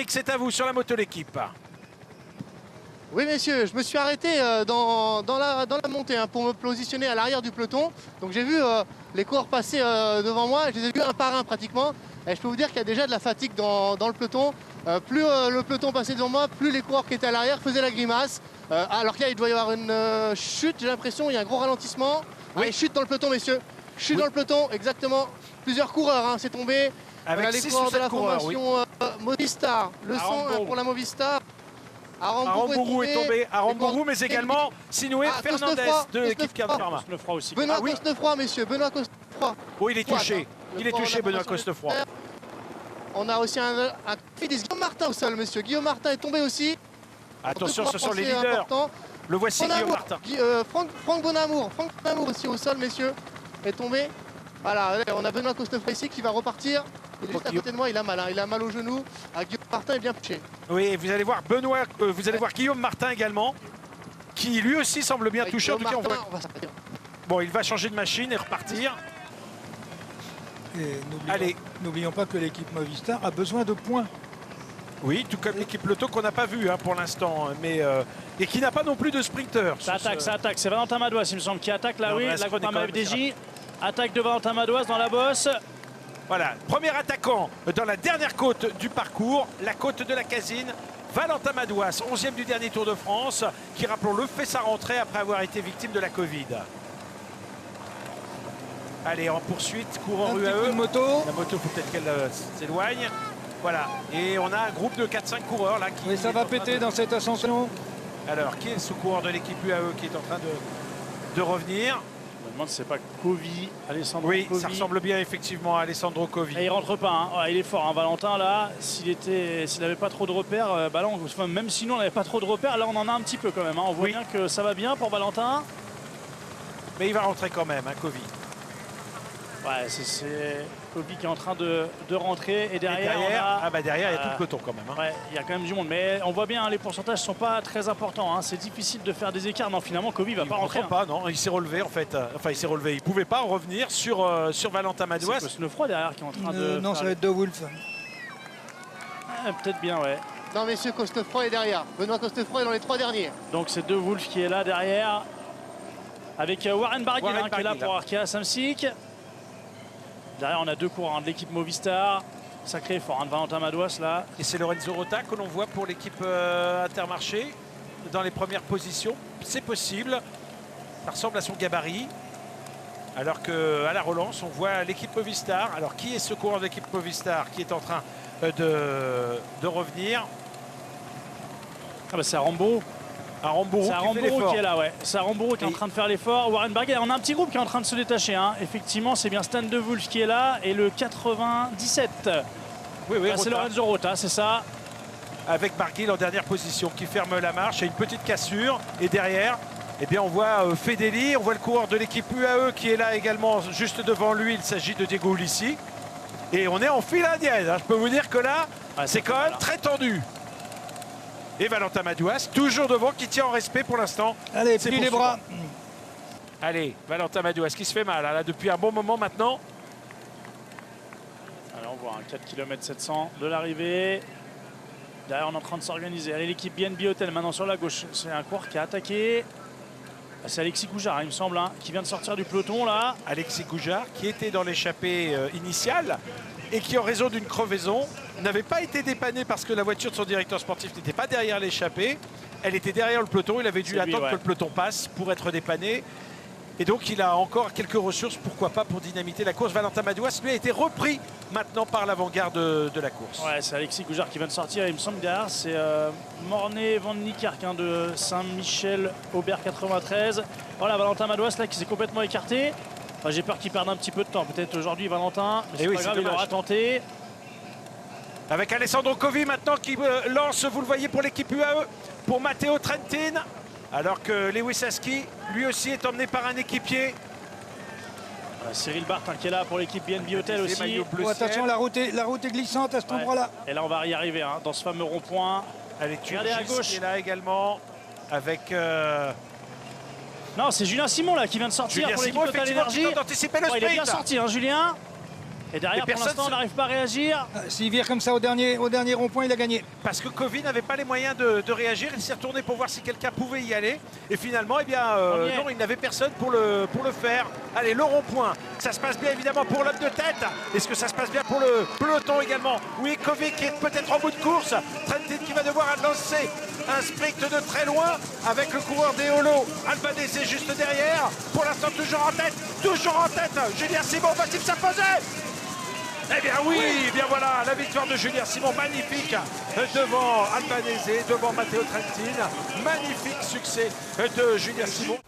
Eric, c'est à vous sur la moto l'équipe. Oui messieurs, je me suis arrêté dans la montée pour me positionner à l'arrière du peloton. Donc j'ai vu les coureurs passer devant moi, je les ai vus un par un pratiquement. Et je peux vous dire qu'il y a déjà de la fatigue dans le peloton. Plus le peloton passait devant moi, plus les coureurs qui étaient à l'arrière faisaient la grimace. Alors que là il doit y avoir une chute, j'ai l'impression, il y a un gros ralentissement. Oui. Allez, chute dans le peloton messieurs, chute dans le peloton, exactement. Plusieurs coureurs, c'est tombé. Avec on a les 6 coureurs ou de 7 la coureurs, formation Movistar. Le son pour la Movistar. Arambourou est tombé, Arambourou, mais également Sinoué Fernandez de l'équipe Cosnefroy. Cosnefroy aussi. Benoît Cosnefroy, messieurs, Benoît Cosnefroy. Oh, il est touché. Il est touché, Benoît Cosnefroy. On a aussi un fidèle Guillaume Martin au sol, messieurs. Guillaume Martin est tombé aussi. Attention, ce sont les leaders. Le voici, Guillaume Martin. Franck Bonamour aussi au sol, messieurs, est tombé. Voilà, on a Benoît Cosnefroy ici qui va repartir. Il est juste à côté de moi, il a mal, il a mal au genou. Guillaume Martin est bien touché. Oui, vous allez voir Guillaume Martin également, qui lui aussi semble bien touché. En tout cas, bon, il va changer de machine et repartir. Et n'oublions pas que l'équipe Movistar a besoin de points. Oui, tout comme l'équipe Lotto qu'on n'a pas vu pour l'instant, mais et qui n'a pas non plus de sprinter. Ça attaque. C'est Valentin Madouas, il me semble, qui attaque là, oui, la Groupama FDJ. Attaque de Valentin Madouas dans la bosse. Voilà, premier attaquant dans la dernière côte du parcours, la côte de la Casine. Valentin Madouas, 11e du dernier Tour de France, qui, rappelons-le, fait sa rentrée après avoir été victime de la Covid. Allez, en poursuite, coureur UAE. Moto. La moto, faut peut-être qu'elle s'éloigne. Voilà, et on a un groupe de 4-5 coureurs là qui... Oui, ça va péter dans cette ascension. Alors, qui est ce coureur de l'équipe UAE qui est en train de revenir? Je me demande si c'est pas Covi, Alessandro Oui, Covi. ça ressemble bien effectivement à Alessandro Covi. Et il rentre pas, hein. Ouais, il est fort, hein, Valentin là. S'il n'avait pas trop de repères, bah là, même sinon on n'avait pas trop de repères, là on en a un petit peu quand même. Hein. On voit bien que ça va bien pour Valentin. Mais il va rentrer quand même, hein, Covi. Ouais, c'est Covi qui est en train de rentrer. Et derrière, derrière, il y a tout le peloton quand même. Hein. Ouais, il y a quand même du monde. Mais on voit bien, hein, les pourcentages ne sont pas très importants. Hein. C'est difficile de faire des écarts. Non, finalement, Covi va pas rentrer. Pas, non, il s'est relevé en fait. Enfin, il s'est relevé. Il ne pouvait pas revenir sur Valentin Madouas. C'est Cosnefroy derrière qui est en train de... Non, ça va être De Wolf. Peut-être bien, ouais. Non, messieurs, Cosnefroy est derrière. Benoît Cosnefroy est dans les 3 derniers. Donc c'est De Wolf qui est là derrière. Avec Warren Barguil qui est là pour Arkea Samsic. Derrière, on a 2 coureurs de l'équipe Movistar. Sacré effort de Valentin Madouas là. Et c'est Lorenzo Rota que l'on voit pour l'équipe Intermarché dans les premières positions. C'est possible. Ça ressemble à son gabarit. Alors qu'à la relance, on voit l'équipe Movistar. Alors, qui est ce coureur de l'équipe Movistar qui est en train de revenir? Ah bah c'est Arambourou. Arambourou qui est là, ouais. C'est Arambourou qui est en train de faire l'effort. Warren Barguil, on a un petit groupe qui est en train de se détacher. Hein. Effectivement, c'est bien Stan De Wolf qui est là et le 97. Oui, c'est Lorenzo Rota, c'est ça. Avec Barguil en dernière position qui ferme la marche et une petite cassure. Et derrière, eh bien, on voit Fedeli, on voit le coureur de l'équipe UAE qui est là également juste devant lui. Il s'agit de Diego Ulissi. Et on est en file indienne. Hein. Je peux vous dire que là, c'est quand même très tendu. Et Valentin Madouas, toujours devant, qui tient en respect pour l'instant. Allez, plie les bras. Allez, Valentin Madouas qui se fait mal là, depuis un bon moment maintenant. Alors on voit un 4 km 700 de l'arrivée. Derrière, on est en train de s'organiser. Allez, l'équipe BNB Hotel maintenant sur la gauche. C'est un coureur qui a attaqué. C'est Alexis Goujard, il me semble, hein, qui vient de sortir du peloton là. Alexis Goujard qui était dans l'échappée initiale et qui, en raison d'une crevaison, n'avait pas été dépanné parce que la voiture de son directeur sportif n'était pas derrière l'échappée. Elle était derrière le peloton. Il avait dû attendre que le peloton passe pour être dépanné. Et donc, il a encore quelques ressources, pourquoi pas, pour dynamiter la course. Valentin Madouas, lui, a été repris maintenant par l'avant-garde de la course. Ouais, c'est Alexis Goujard qui vient de sortir. Il me semble derrière, c'est Mornay Van Niekerk de Saint-Michel Aubert 93. Voilà, Valentin Madouas là qui s'est complètement écarté. Enfin, j'ai peur qu'il perde un petit peu de temps. Peut-être aujourd'hui, Valentin. Mais c'est pas grave, il aura tenté. Avec Alessandro Covi maintenant qui lance, vous le voyez, pour l'équipe UAE, pour Matteo Trentin. Alors que Lewis Husky, lui aussi, est emmené par un équipier. Cyril Barthes qui est là pour l'équipe BNB Hotel aussi. Oh, attention, la route est glissante à cet endroit-là. Et là, on va y arriver hein, dans ce fameux rond-point. Allez, regardez à gauche. Qui est là également avec... Non, c'est Julien Simon là qui vient de sortir pour l'équipe Total Énergie. d'anticiper le sprint. Il est bien sorti, hein, Julien. Et derrière, Et pour l'instant, on n'arrive pas à réagir. S'il vire comme ça au dernier rond-point, il a gagné. Parce que Covid n'avait pas les moyens de réagir. Il s'est retourné pour voir si quelqu'un pouvait y aller. Et finalement, eh bien, non, il n'avait personne pour le faire. Allez, le rond-point. Ça se passe bien évidemment pour l'homme de tête. Est-ce que ça se passe bien pour le peloton également? Oui, Covid qui est peut-être en bout de course. Trentin qui va devoir lancer un sprint de très loin avec le coureur des Holo. Albanese est juste derrière. Pour l'instant, toujours en tête. Toujours en tête. Julien Simon va-t-il s'imposer? Eh bien oui, eh bien voilà, la victoire de Julien Simon, magnifique devant Albanese, devant Matteo Trentin. Magnifique succès de Julien Simon.